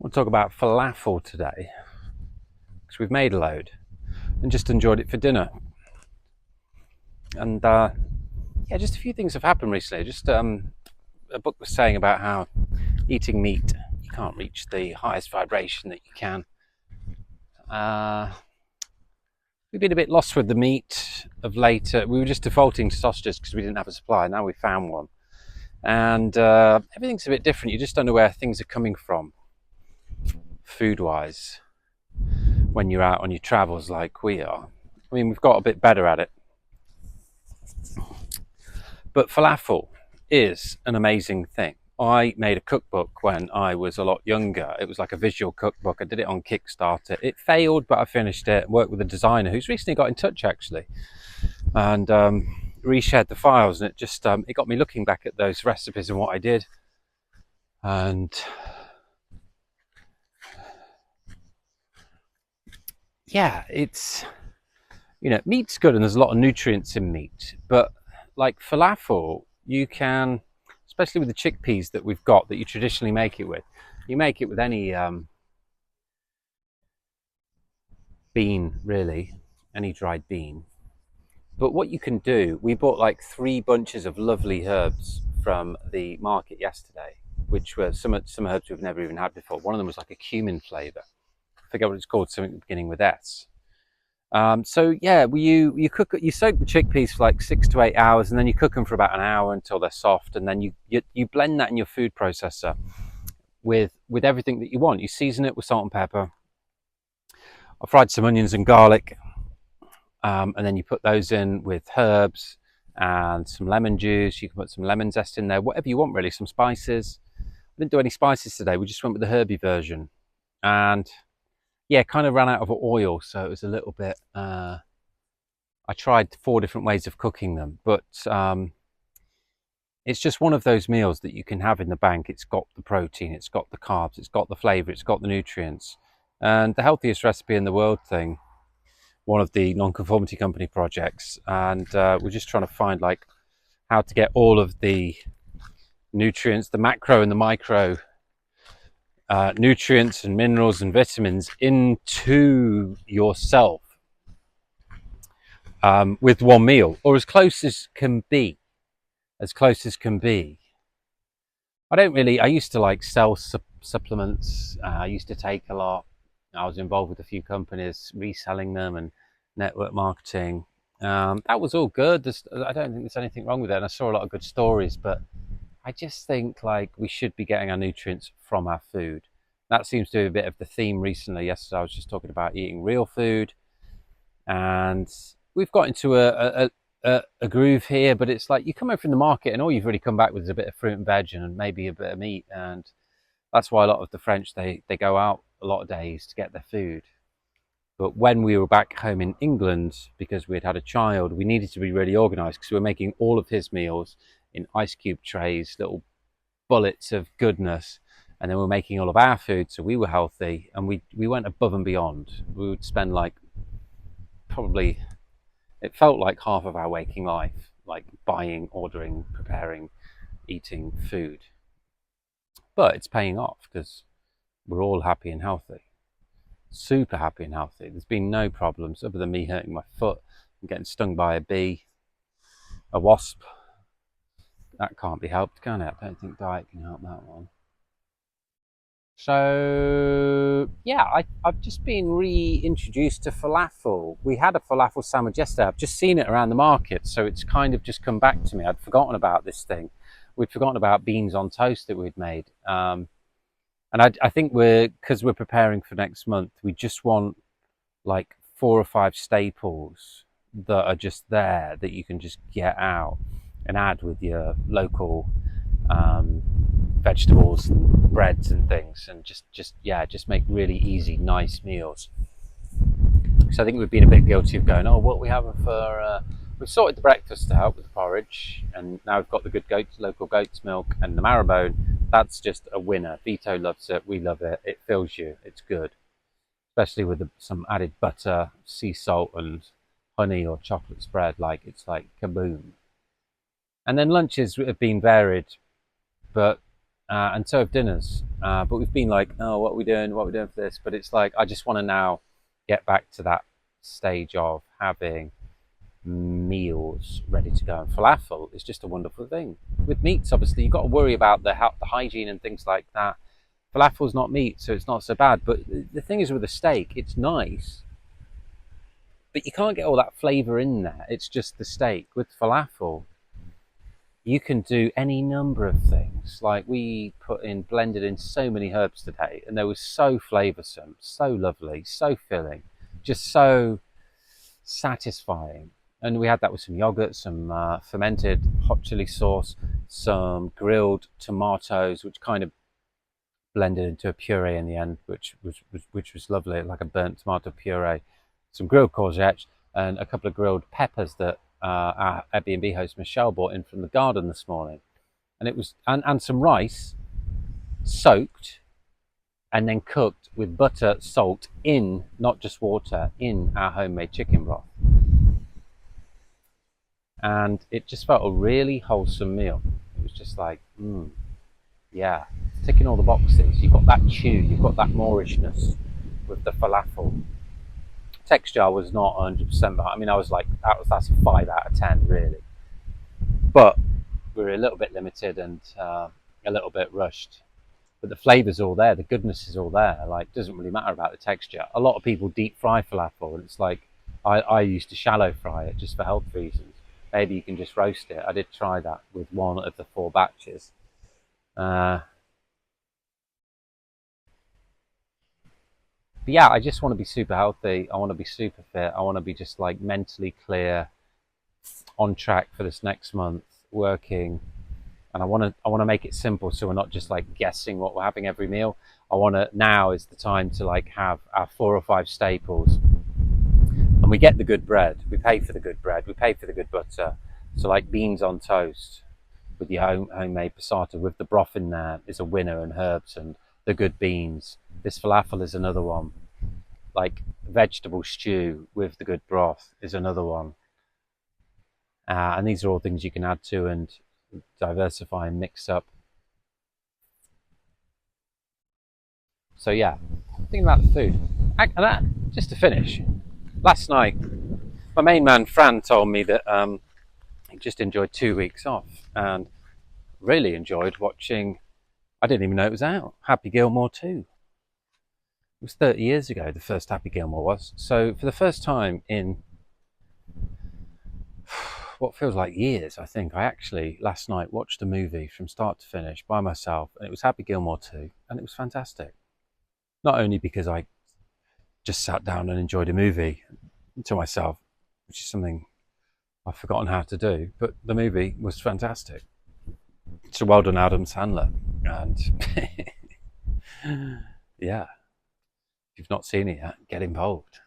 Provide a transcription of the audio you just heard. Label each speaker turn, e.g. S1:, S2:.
S1: We'll talk about falafel today because we've made a load and just enjoyed it for dinner. And yeah, just a few things have happened recently. Just a book was saying about how eating meat, you can't reach the highest vibration that you can. We've been a bit lost with the meat of late. We were just defaulting to sausages because we didn't have a supply. Now we found one. And everything's a bit different. You just don't know where things are coming from, food-wise, when you're out on your travels like we are. I mean, we've got a bit better at it. But falafel is an amazing thing. I made a cookbook when I was a lot younger. It was like a visual cookbook. I did it on Kickstarter. It failed, but I finished it. Worked with a designer who's recently got in touch, actually, and reshared the files. And it just it got me looking back at those recipes and what I did. And yeah, it's, meat's good and there's a lot of nutrients in meat. But like falafel, you can, especially with the chickpeas that we've got that you traditionally make it with, you make it with any bean, really, any dried bean. But what you can do, we bought like 3 bunches of lovely herbs from the market yesterday, which were some herbs we've never even had before. One of them was like a cumin flavour. I forget what it's called, something beginning with S. So yeah, you soak the chickpeas for like 6 to 8 hours, and then you cook them for about an hour until they're soft, and then you blend that in your food processor with everything that you want. You season it with salt and pepper. I fried some onions and garlic, and then you put those in with herbs and some lemon juice. You can put some lemon zest in there, whatever you want really, some spices. I didn't do any spices today, we just went with the herby version. And yeah, kind of ran out of oil, so it was a little bit, I tried 4 different ways of cooking them, but it's just one of those meals that you can have in the bank. It's got the protein, it's got the carbs, it's got the flavour, it's got the nutrients. And the healthiest recipe in the world thing, one of the nonconformity company projects, and we're just trying to find like how to get all of the nutrients, the macro and the micro nutrients and minerals and vitamins into yourself with one meal, or as close as can be. I used to like sell supplements. I used to take a lot. I was involved with a few companies reselling them and network marketing. That was all good. I don't think there's anything wrong with it. And I saw a lot of good stories, but I just think like we should be getting our nutrients from our food. That seems to be a bit of the theme recently. Yesterday I was just talking about eating real food, and we've got into a groove here, but it's like you come in from the market and all you've really come back with is a bit of fruit and veg and maybe a bit of meat. And that's why a lot of the French, they go out a lot of days to get their food. But when we were back home in England, because we'd had a child, we needed to be really organized because we were making all of his meals in ice cube trays, little bullets of goodness. And then we were making all of our food, so we were healthy, and we went above and beyond. We would spend like probably, it felt like half of our waking life, like buying, ordering, preparing, eating food. But it's paying off because we're all happy and healthy, super happy and healthy. There's been no problems other than me hurting my foot and getting stung by a bee, a wasp. That can't be helped, can it? I don't think diet can help that one. So yeah, I've just been reintroduced to falafel. We had a falafel sandwich yesterday. I've just seen it around the market, so it's kind of just come back to me. I'd forgotten about this thing. We'd forgotten about beans on toast that we'd made. And I think because we're preparing for next month, we just want like 4 or 5 staples that are just there that you can just get out and add with your local vegetables and breads and things, and just make really easy, nice meals. So I think we've been a bit guilty of going, oh, what we have for we've sorted the breakfast out with the porridge, and now we've got the good local goat's milk and the marrowbone. That's just a winner. Vito loves it, we love it. It fills you, it's good, especially with some added butter, sea salt and honey or chocolate spread. Like, it's like kaboom. And then lunches have been varied, but and so have dinners. But we've been like, oh, what are we doing? What are we doing for this? But it's like, I just want to now get back to that stage of having meals ready to go. And falafel is just a wonderful thing. With meats, obviously, you've got to worry about the hygiene and things like that. Falafel's not meat, so it's not so bad. But the thing is with a steak, it's nice, but you can't get all that flavour in there. It's just the steak. With falafel, you can do any number of things. Like we blended in so many herbs today, and they were so flavoursome, so lovely, so filling, just so satisfying. And we had that with some yogurt, some fermented hot chili sauce, some grilled tomatoes, which kind of blended into a puree in the end, which was lovely, like a burnt tomato puree, some grilled courgettes, and a couple of grilled peppers that our Airbnb host Michelle brought in from the garden this morning. And it was and some rice soaked and then cooked with butter, salt in, not just water, in our homemade chicken broth. And it just felt a really wholesome meal. It was just like, yeah, ticking all the boxes. You've got that chew, you've got that Moorishness with the falafel. Texture was not 100%, but I mean, I was like, that's a 5 out of 10, really. But we were a little bit limited and a little bit rushed. But the flavour's all there, the goodness is all there. Like, it doesn't really matter about the texture. A lot of people deep fry falafel, and it's like, I used to shallow fry it just for health reasons. Maybe you can just roast it. I did try that with one of the 4 batches. But yeah, I just want to be super healthy. I want to be super fit. I want to be just like mentally clear, on track for this next month, working. And I want to make it simple, so we're not just like guessing what we're having every meal. Now is the time to like have our 4 or 5 staples. And we get the good bread. We pay for the good bread. We pay for the good butter. So like beans on toast with your homemade passata with the broth in there is a winner, and herbs and the good beans. This falafel is another one. Like vegetable stew with the good broth is another one. And these are all things you can add to and diversify and mix up. So yeah, thinking about the food. And that, just to finish, last night, my main man Fran told me that he just enjoyed 2 weeks off and really enjoyed watching, I didn't even know it was out, Happy Gilmore 2. It was 30 years ago, the first Happy Gilmore was. So for the first time in what feels like years, I think, I actually last night watched a movie from start to finish by myself, and it was Happy Gilmore 2, and it was fantastic. Not only because I just sat down and enjoyed a movie to myself, which is something I've forgotten how to do, but the movie was fantastic. So well done, Adam Sandler. And yeah, if you've not seen it yet, get involved.